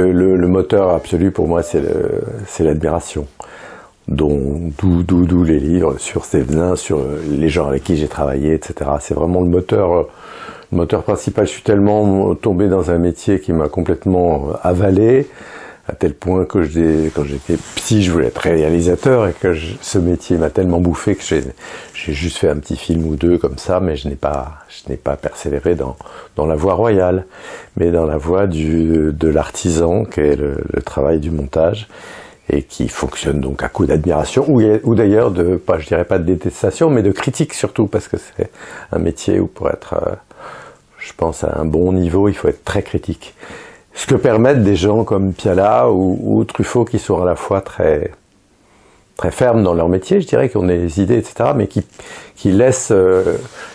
Le moteur absolu pour moi, c'est l'admiration. D'où les livres sur Sévenin, sur les gens avec qui j'ai travaillé, etc. C'est vraiment le moteur principal. Je suis tellement tombé dans un métier qui m'a complètement avalé, à tel point que quand j'étais petit, je voulais être réalisateur, et que ce métier m'a tellement bouffé que j'ai juste fait un petit film ou deux comme ça, mais je n'ai pas persévéré dans la voie royale, mais dans la voie de l'artisan, qui est le travail du montage, et qui fonctionne donc à coup d'admiration, ou d'ailleurs je dirais pas de détestation, mais de critique surtout, parce que c'est un métier où pour être, je pense, à un bon niveau, il faut être très critique. Ce que permettent des gens comme Piala ou Truffaut, qui sont à la fois très fermes dans leur métier, je dirais, qui ont des idées, etc., mais qui laissent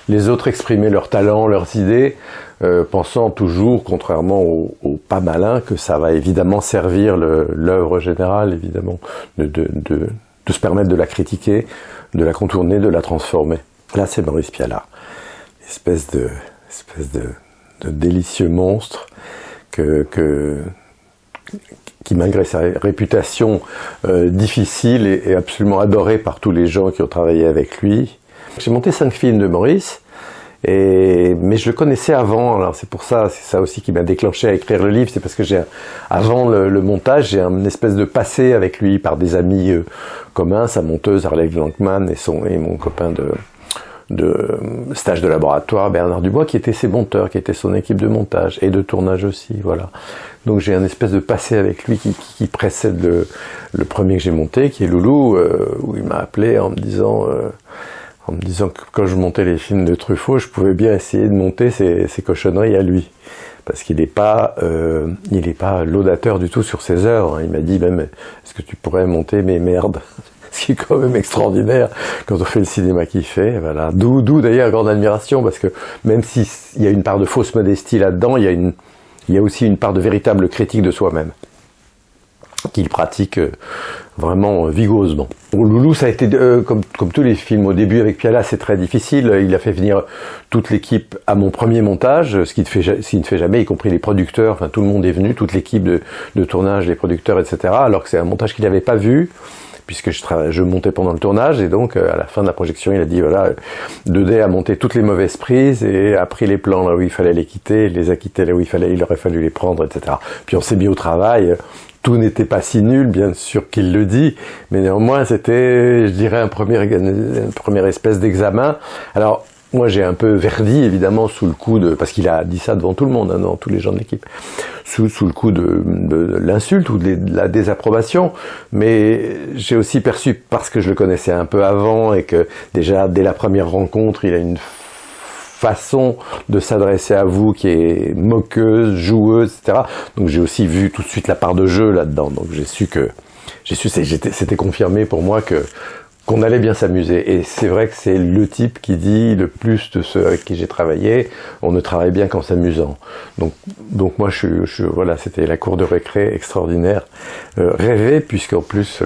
les autres exprimer leurs talents, leurs idées, pensant toujours, contrairement aux pas malins, que ça va évidemment servir l'œuvre générale, évidemment, de se permettre de la critiquer, de la contourner, de la transformer. Là, c'est Maurice Piala, espèce de délicieux monstre qui malgré sa réputation difficile est absolument adoré par tous les gens qui ont travaillé avec lui. J'ai monté 5 films de Maurice, mais je le connaissais avant, alors c'est ça aussi qui m'a déclenché à écrire le livre, c'est parce que avant le montage, j'ai un espèce de passé avec lui par des amis communs, sa monteuse Arlette Blankman et mon copain de stage de laboratoire, Bernard Dubois, qui était ses monteurs, qui était son équipe de montage et de tournage aussi, voilà. Donc j'ai un espèce de passé avec lui qui précède le premier que j'ai monté, qui est Loulou, où il m'a appelé en me disant que quand je montais les films de Truffaut, je pouvais bien essayer de monter ces cochonneries à lui, parce qu'il n'est pas laudateur du tout sur ses œuvres. Il m'a dit même, est-ce que tu pourrais monter mes merdes? Ce qui est quand même extraordinaire quand on fait le cinéma qu'il fait, voilà. D'où d'ailleurs grande admiration, parce que même s'il y a une part de fausse modestie là-dedans, il y a aussi une part de véritable critique de soi-même, qu'il pratique vraiment vigoureusement. Pour Loulou, ça a été, comme tous les films au début avec Piala, c'est très difficile. Il a fait venir toute l'équipe à mon premier montage, ce qu'il ne fait jamais, y compris les producteurs, enfin tout le monde est venu, toute l'équipe de tournage, les producteurs, etc., alors que c'est un montage qu'il n'avait pas vu, puisque je montais pendant le tournage, et donc à la fin de la projection, il a dit voilà, 2D a monté toutes les mauvaises prises et a pris les plans là où il fallait les quitter, les a quittés là où il aurait fallu les prendre, etc. Puis on s'est mis au travail. Tout n'était pas si nul, bien sûr qu'il le dit, mais néanmoins c'était, je dirais, une première espèce d'examen. Alors moi j'ai un peu verdi, évidemment, sous le coup parce qu'il a dit ça devant tout le monde, hein, devant tous les gens de l'équipe, sous le coup de l'insulte ou de la désapprobation, mais j'ai aussi perçu, parce que je le connaissais un peu avant, et que déjà dès la première rencontre, il a une façon de s'adresser à vous qui est moqueuse, joueuse, etc. Donc j'ai aussi vu tout de suite la part de jeu là-dedans, donc c'était confirmé pour moi qu'on allait bien s'amuser. Et c'est vrai que c'est le type qui dit le plus de ceux avec qui j'ai travaillé, on ne travaille bien qu'en s'amusant. Donc moi, voilà, c'était la cour de récré extraordinaire, rêvé, puisqu'en plus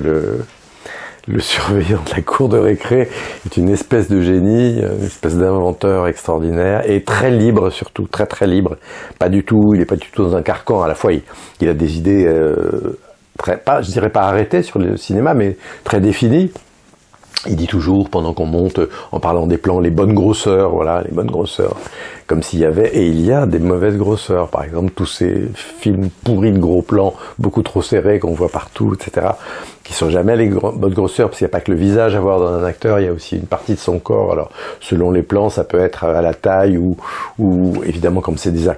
le surveillant de la cour de récré est une espèce de génie, une espèce d'inventeur extraordinaire, et très libre surtout, très très libre. Il n'est pas du tout dans un carcan. À la fois, il a des idées je dirais pas arrêtées sur le cinéma, mais très définies. Il dit toujours, pendant qu'on monte, en parlant des plans, les bonnes grosseurs, voilà, les bonnes grosseurs. Comme s'il y avait, et il y a des mauvaises grosseurs. Par exemple, tous ces films pourris de gros plans, beaucoup trop serrés, qu'on voit partout, etc., qui sont jamais les bonnes grosseurs, parce qu'il n'y a pas que le visage à voir dans un acteur, il y a aussi une partie de son corps. Alors, selon les plans, ça peut être à la taille, ou évidemment, comme c'est des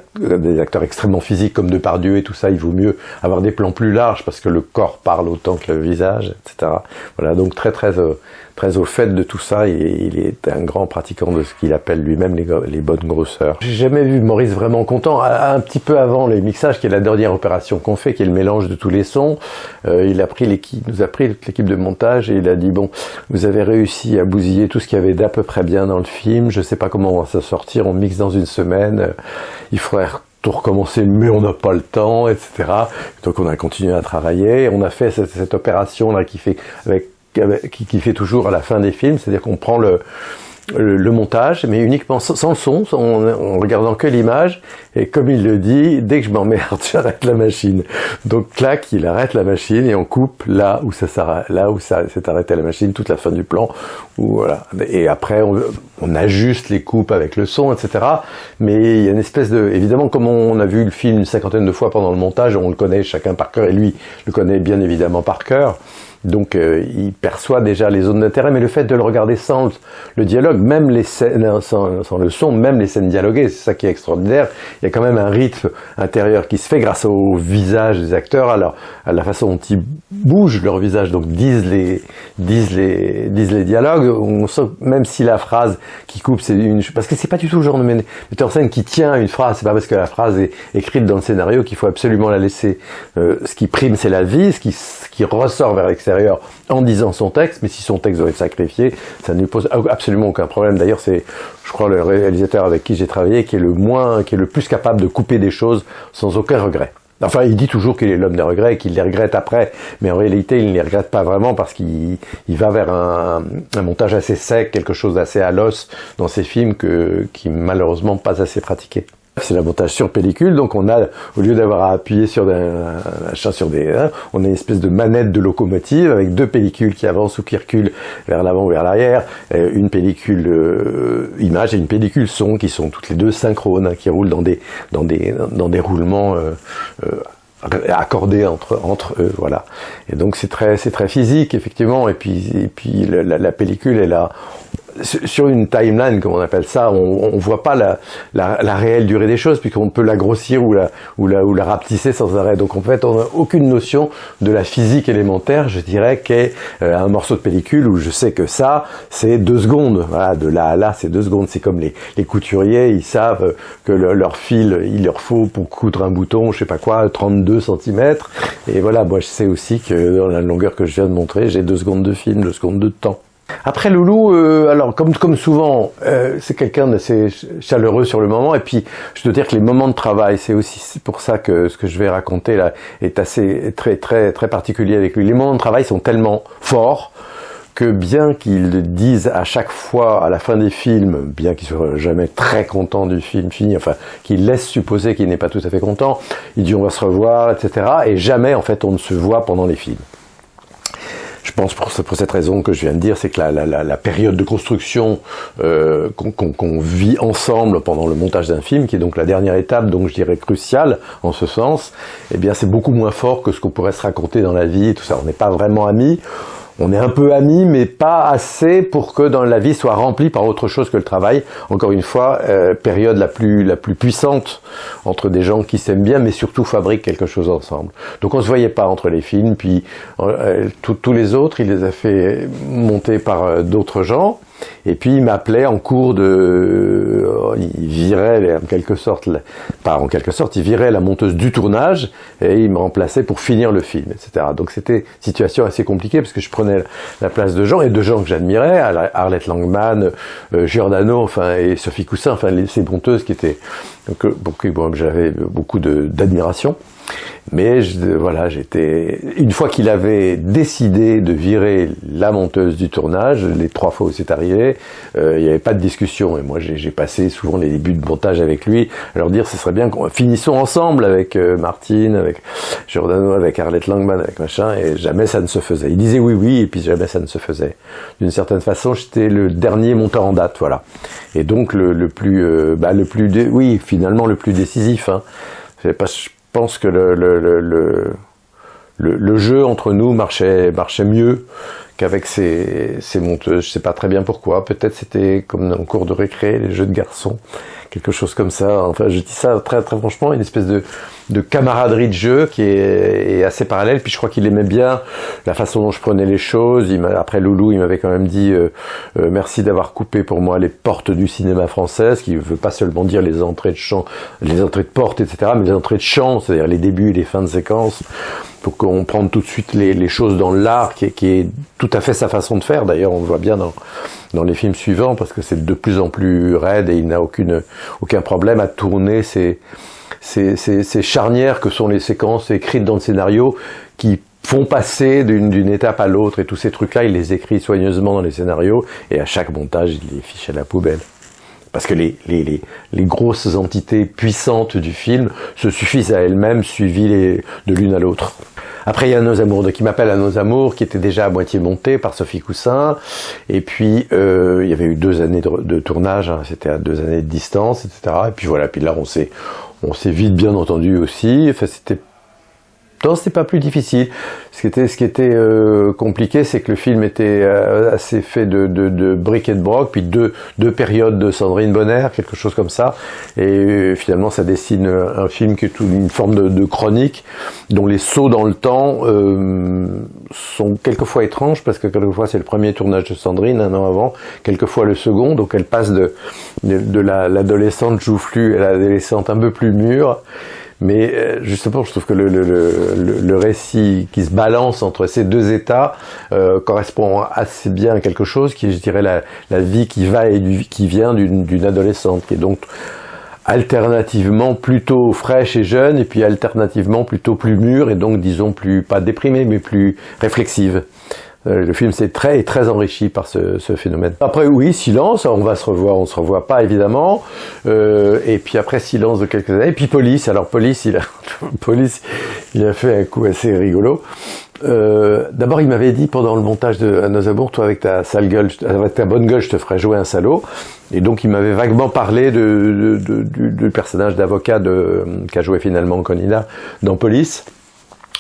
acteurs extrêmement physiques, comme Depardieu et tout ça, il vaut mieux avoir des plans plus larges, parce que le corps parle autant que le visage, etc. Voilà, donc très au fait de tout ça, et il est un grand pratiquant de ce qu'il appelle lui-même les bonnes grosseurs. J'ai jamais vu Maurice vraiment content. Un petit peu avant les mixages, qui est la dernière opération qu'on fait, qui est le mélange de tous les sons, il nous a pris toute l'équipe de montage, et il a dit bon, vous avez réussi à bousiller tout ce qu'il y avait d'à peu près bien dans le film, je sais pas comment on va s'en sortir, on mixe dans une semaine, il faudrait tout recommencer, mais on n'a pas le temps, etc. Donc on a continué à travailler, on a fait cette opération là qui fait toujours à la fin des films, c'est-à-dire qu'on prend le montage, mais uniquement sans le son, en regardant que l'image, et comme il le dit, dès que je m'emmerde, j'arrête la machine. Donc clac, il arrête la machine et on coupe là où ça s'est arrêté la machine, toute la fin du plan, ou voilà. Et après on ajuste les coupes avec le son, etc. Mais il y a une espèce de, évidemment, comme on a vu le film une 50aine de fois pendant le montage, on le connaît chacun par cœur, et lui le connaît bien évidemment par cœur. Donc il perçoit déjà les zones d'intérêt, mais le fait de le regarder sans le dialogue, même les scènes, sans le son, même les scènes dialoguées, c'est ça qui est extraordinaire. Il y a quand même un rythme intérieur qui se fait grâce au visage des acteurs, à la façon dont ils bougent leur visage, donc disent les dialogues. On sent, même si la phrase qui coupe, parce que c'est pas du tout le genre de metteur en scène qui tient une phrase, c'est pas parce que la phrase est écrite dans le scénario qu'il faut absolument la laisser. Ce qui prime, c'est la vie, ce qui ressort vers l'extérieur en disant son texte, mais si son texte doit être sacrifié, ça ne lui pose absolument aucun problème. D'ailleurs, c'est, je crois, le réalisateur avec qui j'ai travaillé qui est le plus capable de couper des choses sans aucun regret. Enfin, il dit toujours qu'il est l'homme des regrets et qu'il les regrette après, mais en réalité, il ne les regrette pas vraiment parce qu'il va vers un montage assez sec, quelque chose d'assez à l'os dans ses films qui malheureusement pas assez pratiqué. C'est le montage sur pellicule, donc on a, au lieu d'avoir à appuyer sur on a une espèce de manette de locomotive avec deux pellicules qui avancent ou qui reculent vers l'avant ou vers l'arrière, une pellicule image et une pellicule son qui sont toutes les deux synchrones, hein, qui roulent dans des roulements accordés entre eux, voilà. Et donc c'est très physique effectivement, et puis la pellicule est là. Sur une timeline, comme on appelle ça, on voit pas la réelle durée des choses, puisqu'on peut la grossir ou la rapetisser sans arrêt. Donc en fait, on n'a aucune notion de la physique élémentaire, je dirais, qu'est un morceau de pellicule où je sais que ça, c'est 2 secondes. Voilà, de là à là, c'est 2 secondes. C'est comme les couturiers, ils savent que leur fil, il leur faut pour coudre un bouton, je sais pas quoi, 32 cm. Et voilà, moi je sais aussi que dans la longueur que je viens de montrer, j'ai 2 secondes de film, 2 secondes de temps. Après Loulou, alors comme souvent, c'est quelqu'un d'assez chaleureux sur le moment, et puis je dois dire que les moments de travail, c'est aussi pour ça que ce que je vais raconter là est assez très particulier avec lui. Les moments de travail sont tellement forts que bien qu'il dise à chaque fois à la fin des films, bien qu'il soit jamais très content du film fini, enfin qu'il laisse supposer qu'il n'est pas tout à fait content, il dit on va se revoir, etc. Et jamais en fait on ne se voit pendant les films. Je pense pour cette raison que je viens de dire, c'est que la période de construction qu'on vit ensemble pendant le montage d'un film, qui est donc la dernière étape, donc je dirais cruciale en ce sens, eh bien c'est beaucoup moins fort que ce qu'on pourrait se raconter dans la vie et tout ça. On n'est pas vraiment amis. On est un peu amis, mais pas assez pour que dans la vie soit remplie par autre chose que le travail. Encore une fois, période la plus puissante entre des gens qui s'aiment bien, mais surtout fabriquent quelque chose ensemble. Donc on se voyait pas entre les films, puis tous les autres, il les a fait monter par d'autres gens. Et puis il m'appelait en cours il virait en quelque sorte, il virait la monteuse du tournage et il me remplaçait pour finir le film, etc. Donc c'était une situation assez compliquée parce que je prenais la place de gens, et de gens que j'admirais, Arlette Langman, Giordano, enfin, et Sophie Coussin, enfin ces monteuses qui étaient, que j'avais beaucoup d'admiration. Mais voilà, une fois qu'il avait décidé de virer la monteuse du tournage, les 3 fois où c'est arrivé, il n'y avait pas de discussion. Et moi, j'ai passé souvent les débuts de montage avec lui, à leur dire, ce serait bien qu'on finissons ensemble avec Martine, avec Giordano, avec Arlette Langman, avec machin, et jamais ça ne se faisait. Il disait oui, et puis jamais ça ne se faisait. D'une certaine façon, j'étais le dernier monteur en date, voilà. Et donc finalement le plus décisif, hein. Je pense que le jeu entre nous marchait mieux qu'avec ces monteuses. Je sais pas très bien pourquoi. Peut-être c'était comme en cours de récré, les jeux de garçons, quelque chose comme ça. Enfin, je dis ça très franchement, une espèce de camaraderie de jeu qui est assez parallèle. Puis je crois qu'il aimait bien la façon dont je prenais les choses. Après Loulou, il m'avait quand même dit merci d'avoir coupé pour moi les portes du cinéma français, ce qui veut pas seulement dire les entrées de chant, les entrées de portes, etc., mais les entrées de chant, c'est-à-dire les débuts et les fins de séquence, pour qu'on prenne tout de suite les choses dans l'art, qui est tout à fait sa façon de faire. D'ailleurs, on le voit bien dans les films suivants, parce que c'est de plus en plus raide et il n'a aucun problème à tourner ces charnières que sont les séquences écrites dans le scénario, qui font passer d'une étape à l'autre, et tous ces trucs-là, il les écrit soigneusement dans les scénarios, et à chaque montage, il les fiche à la poubelle. Parce que les grosses entités puissantes du film se suffisent à elles-mêmes, suivies de l'une à l'autre. Après, il y a Nos Amours, donc il m'appelle à Nos Amours, qui était déjà à moitié monté par Sophie Coussin. Et puis, il y avait eu 2 années de tournage, hein, c'était à 2 années de distance, etc. Et puis voilà, puis là, on s'est vite bien entendu aussi. Enfin, non, c'était pas plus difficile. Ce qui était compliqué, c'est que le film était assez fait de bric et de broc, puis deux périodes de Sandrine Bonner, quelque chose comme ça. Et finalement, ça dessine un film qui est une forme de chronique, dont les sauts dans le temps sont quelquefois étranges, parce que quelquefois c'est le premier tournage de Sandrine, 1 an avant, quelquefois le second, donc elle passe de l'adolescente joufflue à l'adolescente un peu plus mûre. Mais justement, je trouve que le récit qui se balance entre ces 2 états correspond assez bien à quelque chose qui est, je dirais, la vie qui va et qui vient d'une adolescente, qui est donc alternativement plutôt fraîche et jeune, et puis alternativement plutôt plus mûre, et donc, disons, pas déprimée, mais plus réflexive. Le film s'est très enrichi par ce phénomène. Après, oui, Silence, on va se revoir, on se revoit pas évidemment. Et puis après, Silence de quelques années. Et puis Police. Alors Police, Police, il a fait un coup assez rigolo. D'abord, il m'avait dit pendant le montage de Nos Amours, toi avec ta sale gueule, avec ta bonne gueule, je te ferai jouer un salaud. Et donc, il m'avait vaguement parlé du personnage d'avocat qu'a joué finalement Conina dans Police,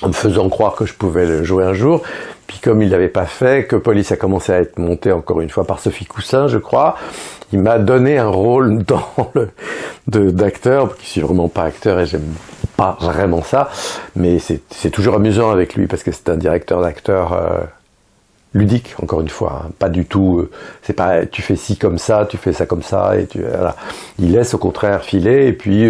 en me faisant croire que je pouvais le jouer un jour. Puis comme il l'avait pas fait, que Police a commencé à être monté encore une fois par Sophie Coussin, je crois, il m'a donné un rôle d'acteur, qui suis vraiment pas acteur et j'aime pas vraiment ça, mais c'est toujours amusant avec lui parce que c'est un directeur d'acteur ludique, encore une fois, hein, pas du tout, c'est pas tu fais ci comme ça, tu fais ça comme ça, et voilà. Il laisse au contraire filer, et puis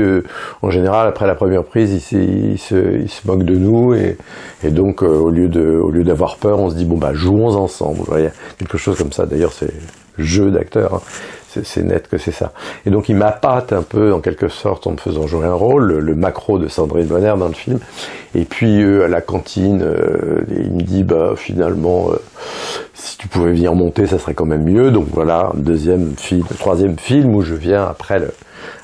en général après la première prise il se moque de nous, et donc au lieu d'avoir peur, on se dit bon bah jouons ensemble, vous voyez, quelque chose comme ça. D'ailleurs c'est jeu d'acteur, hein. C'est net que c'est ça. Et donc il m'appâte un peu en quelque sorte en me faisant jouer un rôle, le macro de Sandrine Bonner dans le film. Et puis à la cantine, il me dit bah finalement si tu pouvais venir monter, ça serait quand même mieux. Donc voilà, troisième film où je viens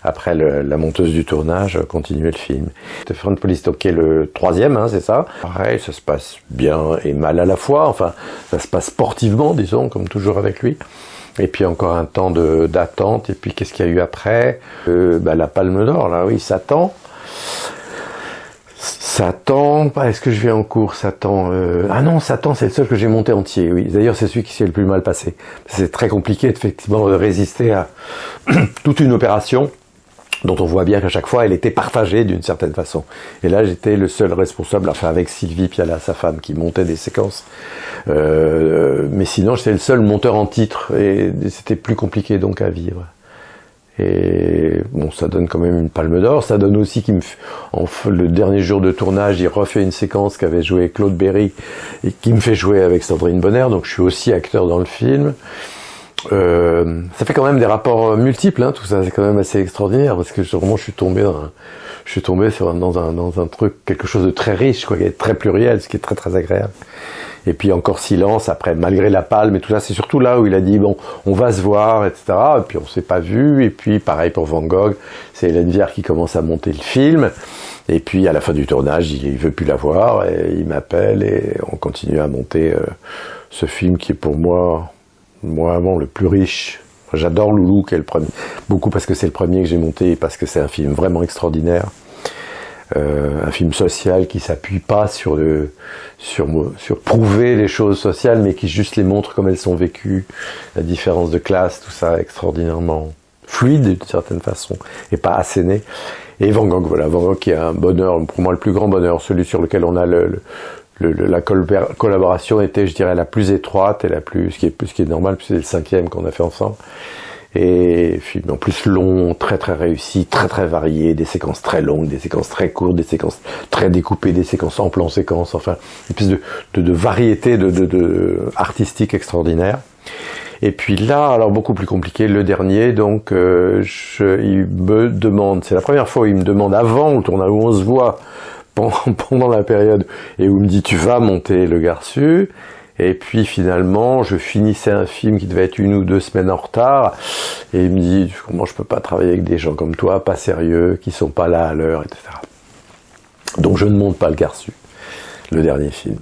après la monteuse du tournage continuer le film. Different Police, qui est le 3e, hein, c'est ça. Pareil, ça se passe bien et mal à la fois. Enfin, ça se passe sportivement, disons, comme toujours avec lui. Et puis encore un temps d'attente. Et puis qu'est-ce qu'il y a eu après? La Palme d'Or, là, oui, Satan. Satan, est-ce que je vais en cours, Satan Ah non, Satan, c'est le seul que j'ai monté entier, oui. D'ailleurs, c'est celui qui s'est le plus mal passé. C'est très compliqué, effectivement, de résister à toute une opération dont on voit bien qu'à chaque fois, elle était partagée d'une certaine façon. Et là, j'étais le seul responsable, enfin avec Sylvie Piala, sa femme, qui montait des séquences. Mais sinon, j'étais le seul monteur en titre, et c'était plus compliqué donc à vivre. Et bon, ça donne quand même une Palme d'Or. Ça donne aussi le dernier jour de tournage, il refait une séquence qu'avait joué Claude Berry et qui me fait jouer avec Sandrine Bonner. Donc je suis aussi acteur dans le film. Ça fait quand même des rapports multiples, hein, tout ça. C'est quand même assez extraordinaire parce que vraiment je suis tombé dans un truc, quelque chose de très riche, quoi, qui est très pluriel, ce qui est très agréable. Et puis encore Silence, après, malgré la palme et tout ça, c'est surtout là où il a dit, bon, on va se voir, etc. Et puis on s'est pas vu, et puis pareil pour Van Gogh, c'est Hélène Viard qui commence à monter le film, et puis à la fin du tournage, il veut plus la voir, et il m'appelle, et on continue à monter ce film qui est pour moi vraiment le plus riche. J'adore Loulou, qui est le premier, beaucoup parce que c'est le premier que j'ai monté, et parce que c'est un film vraiment extraordinaire. Un film social qui s'appuie pas sur prouver les choses sociales, mais qui juste les montre comme elles sont vécues, la différence de classe, tout ça extraordinairement fluide d'une certaine façon, et pas asséné. Et Van Gogh, voilà, Van Gogh qui est un bonheur, pour moi le plus grand bonheur, celui sur lequel on a la collaboration était, je dirais, la plus étroite et ce qui est normal, puisque c'est le 5e qu'on a fait ensemble. Et film en plus long, très réussi, très varié, des séquences très longues, des séquences très courtes, des séquences très découpées, des séquences en plan séquence, enfin une espèce de variété artistique extraordinaire. Et puis là, alors beaucoup plus compliqué, le dernier, donc il me demande, c'est la première fois où il me demande avant le tournage où on se voit pendant la période et où il me dit tu vas monter Le Garçu. Et puis finalement, je finissais un film qui devait être 1 ou 2 semaines en retard, et il me dit comment je peux pas travailler avec des gens comme toi, pas sérieux, qui sont pas là à l'heure, etc. Donc je ne monte pas Le Garçu, le dernier film.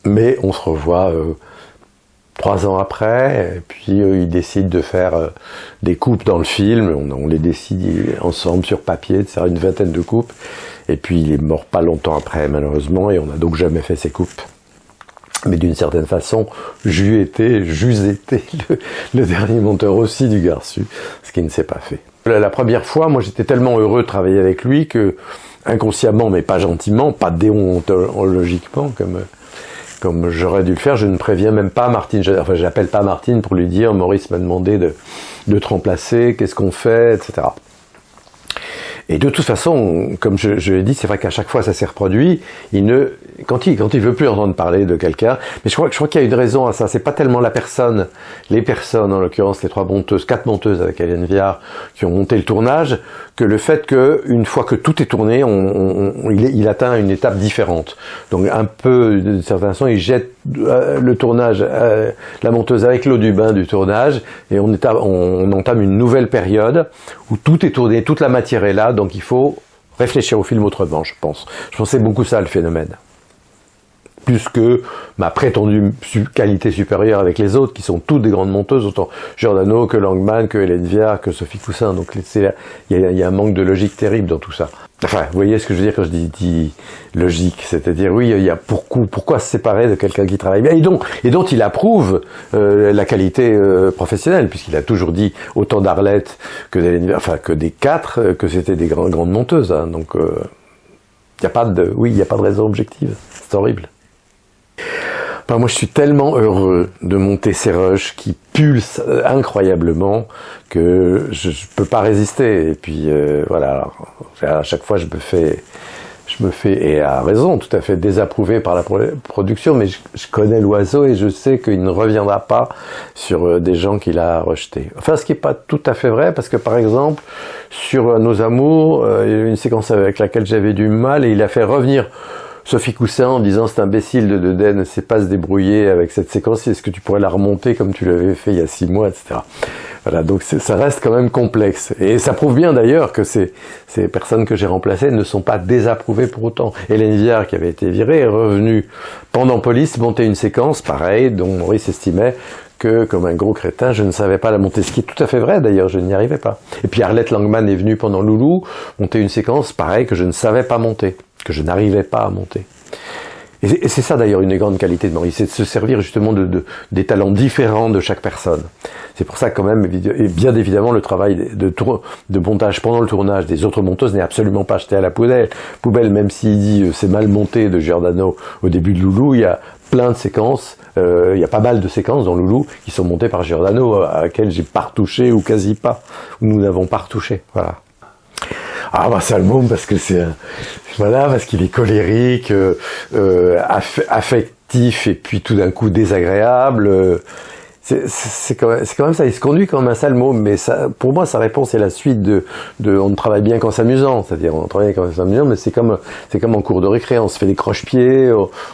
Mais on se revoit 3 ans après, et puis il décide de faire des coupes dans le film, on les décide ensemble sur papier, de faire une 20aine de coupes, et puis il est mort pas longtemps après malheureusement, et on n'a donc jamais fait ces coupes. Mais d'une certaine façon, j'eus été le dernier monteur aussi du Garçu, ce qui ne s'est pas fait. La première fois, moi j'étais tellement heureux de travailler avec lui que, inconsciemment, mais pas gentiment, pas déontologiquement, comme j'aurais dû le faire, je ne préviens même pas Martine, enfin j'appelle pas Martine pour lui dire Maurice m'a demandé de te remplacer, qu'est-ce qu'on fait, etc. Et de toute façon, comme je l'ai dit, c'est vrai qu'à chaque fois ça s'est reproduit. Quand il veut plus entendre parler de quelqu'un, mais je crois qu'il y a une raison à ça. C'est pas tellement les personnes, en l'occurrence les 4 monteuses avec Hélène Viard qui ont monté le tournage, que le fait que une fois que tout est tourné, il atteint une étape différente. Donc un peu, d'une certaine façon, il jette le tournage, la monteuse avec l'eau du bain du tournage, et on entame une nouvelle période où tout est tourné, toute la matière est là. Donc il faut réfléchir au film autrement, je pense. Je pensais beaucoup ça, le phénomène. Plus que ma prétendue qualité supérieure avec les autres, qui sont toutes des grandes monteuses, autant Giordano que Langman, que Hélène Viard, que Sophie Coussin. Donc il y a un manque de logique terrible dans tout ça. Enfin, vous voyez ce que je veux dire quand je dis logique, c'est-à-dire oui, il y a pourquoi se séparer de quelqu'un qui travaille bien et dont il approuve la qualité professionnelle, puisqu'il a toujours dit autant d'Arlette que d'Hélène Viard, enfin que des 4, que c'était des grandes monteuses. Hein, donc il n'y a pas de raison objective. C'est horrible. Enfin, moi je suis tellement heureux de monter ces rushs qui pulsent incroyablement que je peux pas résister. Et puis voilà, à chaque fois je me fais, et à raison, tout à fait désapprouvé par la production, mais je connais l'oiseau et je sais qu'il ne reviendra pas sur des gens qu'il a rejetés. Enfin, ce qui n'est pas tout à fait vrai, parce que par exemple, sur Nos Amours, il y a une séquence avec laquelle j'avais du mal, et il a fait revenir Sophie Coussin en disant cet imbécile de Deden ne sait pas se débrouiller avec cette séquence, est-ce que tu pourrais la remonter comme tu l'avais fait il y a 6 mois, etc. Voilà, donc ça reste quand même complexe. Et ça prouve bien d'ailleurs que ces personnes que j'ai remplacées ne sont pas désapprouvées pour autant. Hélène Viard, qui avait été virée, est revenue pendant Police monter une séquence, pareil, dont Maurice estimait que, comme un gros crétin, je ne savais pas la monter. Ce qui est tout à fait vrai d'ailleurs, je n'y arrivais pas. Et puis Arlette Langman est venue pendant Loulou monter une séquence, pareil, que je ne savais pas monter, que je n'arrivais pas à monter. Et c'est ça d'ailleurs une des grandes qualités de Maurice, c'est de se servir justement des talents différents de chaque personne. C'est pour ça quand même, et bien évidemment, le travail de montage pendant le tournage des autres monteuses n'est absolument pas jeté à la poubelle, même s'il dit c'est mal monté de Giordano au début de Loulou, il y a plein de séquences, il y a pas mal de séquences dans Loulou qui sont montées par Giordano, à laquelle j'ai pas retouché ou quasi pas, ou nous n'avons pas retouché, voilà. Ah bah Salmôme parce que parce qu'il est colérique, affectif et puis tout d'un coup désagréable. C'est quand même ça, il se conduit comme un Salmôme, mais ça, pour moi, sa réponse est la suite de on ne travaille bien qu'en s'amusant, c'est-à-dire on travaille qu'en s'amusant, mais c'est comme en cours de récré, on se fait des croche-pieds,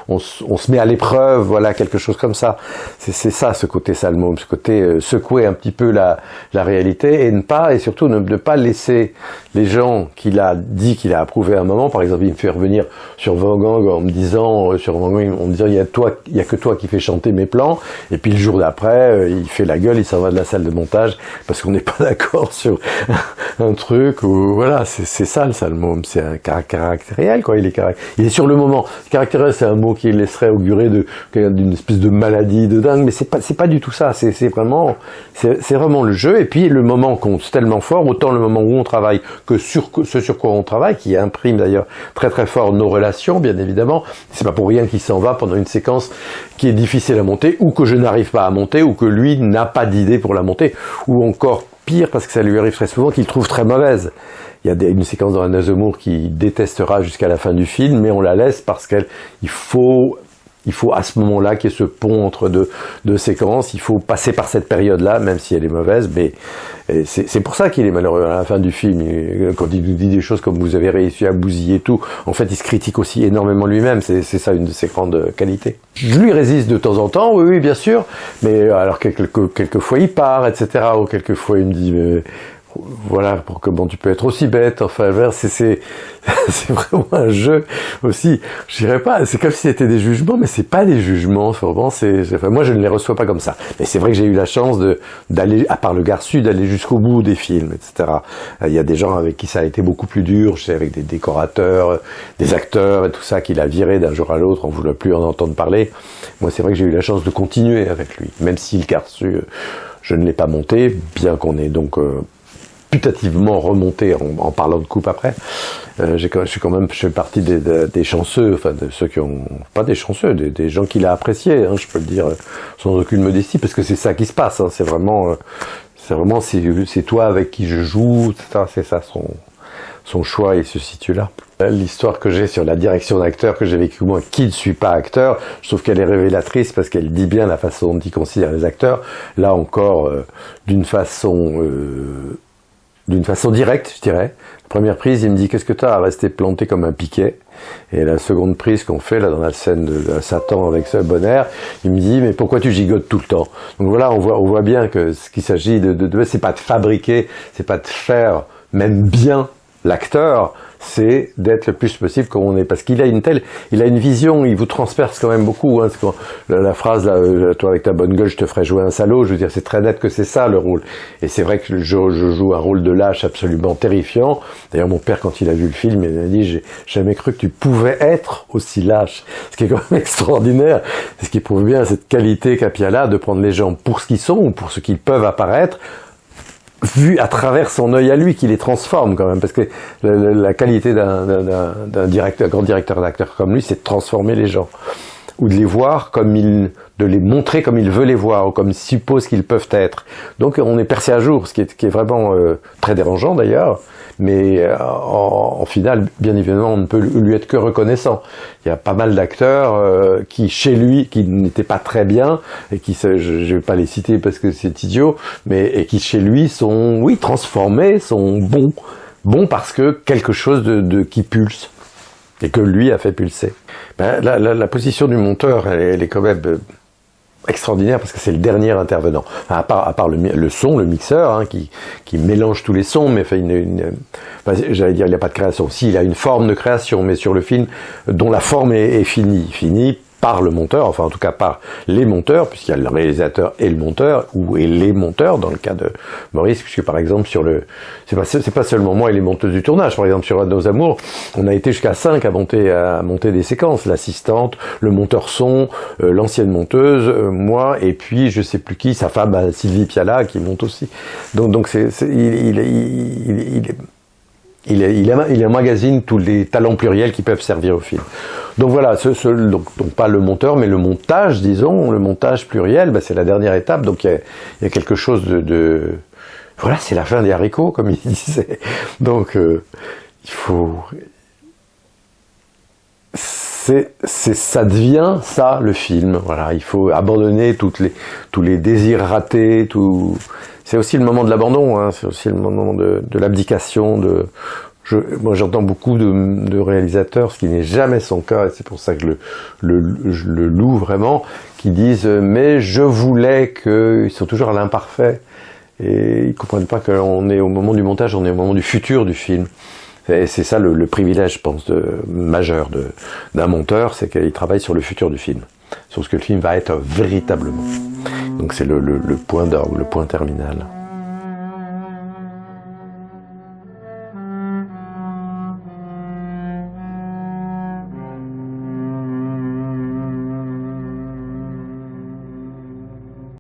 on se met à l'épreuve, voilà, quelque chose comme ça. C'est ça, ce côté Salmôme, ce côté secouer un petit peu la réalité et surtout ne pas laisser les gens qu'il a dit qu'il a approuvé à un moment. Par exemple, il me fait revenir sur Van Gogh en me disant, il y a que toi qui fais chanter mes plans, et puis le jour d'après, il fait la gueule, il s'en va de la salle de montage parce qu'on n'est pas d'accord sur un truc, ou voilà, c'est ça le Salmôme, c'est un caractériel, quoi. Il est sur le moment. Caractériel, c'est un mot qui laisserait augurer d'une espèce de maladie de dingue, mais c'est pas du tout ça, c'est vraiment le jeu, et puis le moment compte tellement fort, autant le moment où on travaille que ce sur quoi on travaille, qui imprime d'ailleurs très très fort nos relations, bien évidemment. C'est pas pour rien qu'il s'en va pendant une séquence qui est difficile à monter, ou que je n'arrive pas à monter, ou que lui n'a pas d'idée pour la monter, ou encore pire, parce que ça lui arrive très souvent, qu'il trouve très mauvaise. Il y a une séquence dans Un Amour qu'il détestera jusqu'à la fin du film, mais on la laisse parce qu'il faut Il faut à ce moment-là qu'il y ait ce pont entre deux séquences, il faut passer par cette période-là, même si elle est mauvaise, mais c'est pour ça qu'il est malheureux à la fin du film, quand il nous dit des choses comme vous avez réussi à bousiller tout, en fait il se critique aussi énormément lui-même, c'est ça une de ses grandes qualités. Je lui résiste de temps en temps, oui bien sûr, mais alors quelquefois il part, etc., ou quelquefois il me dit mais voilà, comment tu peux être aussi bête, enfin, c'est vraiment un jeu aussi, je dirais pas, c'est comme si c'était des jugements, mais c'est pas des jugements, vraiment, enfin, moi je ne les reçois pas comme ça, mais c'est vrai que j'ai eu la chance d'aller, à part le Garçu, d'aller jusqu'au bout des films, etc. Il y a des gens avec qui ça a été beaucoup plus dur, je sais, avec des décorateurs, des acteurs et tout ça, qu'il a viré d'un jour à l'autre, on ne voulait plus en entendre parler. Moi c'est vrai que j'ai eu la chance de continuer avec lui, même si le Garçu, je ne l'ai pas monté, bien qu'on ait donc putativement remonté en parlant de coupe après. Je fais partie des chanceux, enfin de ceux qui ont, pas des chanceux, des gens qui l'ont apprécié, hein, je peux le dire sans aucune modestie, parce que c'est ça qui se passe, hein, c'est toi avec qui je joue, etc. C'est ça son choix, il se situe là. L'histoire que j'ai sur la direction d'acteur que j'ai vécue moi, qui ne suis pas acteur, je trouve qu'elle est révélatrice parce qu'elle dit bien la façon dont il considère les acteurs. Là encore, d'une façon directe, je dirais. La première prise, il me dit « Qu'est-ce que t'as à rester planté comme un piquet ?» Et la seconde prise qu'on fait, là, dans la scène de Satan avec ce bon air, il me dit « Mais pourquoi tu gigotes tout le temps ?» Donc voilà, on voit bien que ce qu'il s'agit c'est pas de fabriquer, c'est pas de faire même bien l'acteur, c'est d'être le plus possible comme on est, parce qu'il a une vision, il vous transperce quand même beaucoup, hein, la phrase là, toi avec ta bonne gueule je te ferai jouer un salaud, je veux dire c'est très net que c'est ça le rôle, et c'est vrai que je joue un rôle de lâche absolument terrifiant. D'ailleurs mon père quand il a vu le film il m'a dit j'ai jamais cru que tu pouvais être aussi lâche, ce qui est quand même extraordinaire, ce qui prouve bien cette qualité qu'a Piala de prendre les gens pour ce qu'ils sont ou pour ce qu'ils peuvent apparaître, vu à travers son œil à lui, qui les transforme quand même, parce que la qualité d'un grand directeur d'acteur comme lui, c'est de transformer les gens, ou de les voir de les montrer comme il veut les voir, ou comme il suppose qu'ils peuvent être. Donc on est percé à jour, ce qui est vraiment très dérangeant d'ailleurs, mais en finale, bien évidemment, on ne peut lui être que reconnaissant. Il y a pas mal d'acteurs qui, chez lui, qui n'étaient pas très bien, et qui, je vais pas les citer parce que c'est idiot, et qui chez lui sont, oui, transformés, sont bons parce que quelque chose qui pulse, et que lui a fait pulser. Ben, la position du monteur, elle est quand même extraordinaire parce que c'est le dernier intervenant. Enfin, à part le son, le mixeur, hein, qui mélange tous les sons, mais fait j'allais dire il n'y a pas de création. Si, il a une forme de création, mais sur le film dont la forme est finie par le monteur, enfin en tout cas par les monteurs, puisqu'il y a le réalisateur et le monteur, et les monteurs dans le cas de Maurice, puisque par exemple c'est pas seulement moi et les monteuses du tournage, par exemple sur Nos Amours, on a été jusqu'à 5 à monter des séquences, l'assistante, le monteur son, l'ancienne monteuse, moi, et puis je sais plus qui, sa femme Sylvie Piala qui monte aussi. Donc il emmagasine tous les talents pluriels qui peuvent servir au film. Donc voilà, donc pas le monteur, mais le montage, disons, le montage pluriel, c'est la dernière étape, donc il y a quelque chose voilà, c'est la fin des haricots, comme il disait. Donc il faut... ça devient ça, le film, voilà, il faut abandonner tous les désirs ratés, c'est aussi le moment de l'abandon, hein, c'est aussi le moment de l'abdication, moi j'entends beaucoup de réalisateurs, ce qui n'est jamais son cas, et c'est pour ça que je le loue vraiment, qui disent mais je voulais ils sont toujours à l'imparfait, et ils comprennent pas qu'on est au moment du montage, on est au moment du futur du film. Et c'est ça le privilège, je pense, majeur d'un monteur, c'est qu'il travaille sur le futur du film, sur ce que le film va être véritablement. Donc c'est le point d'orgue, le point terminal.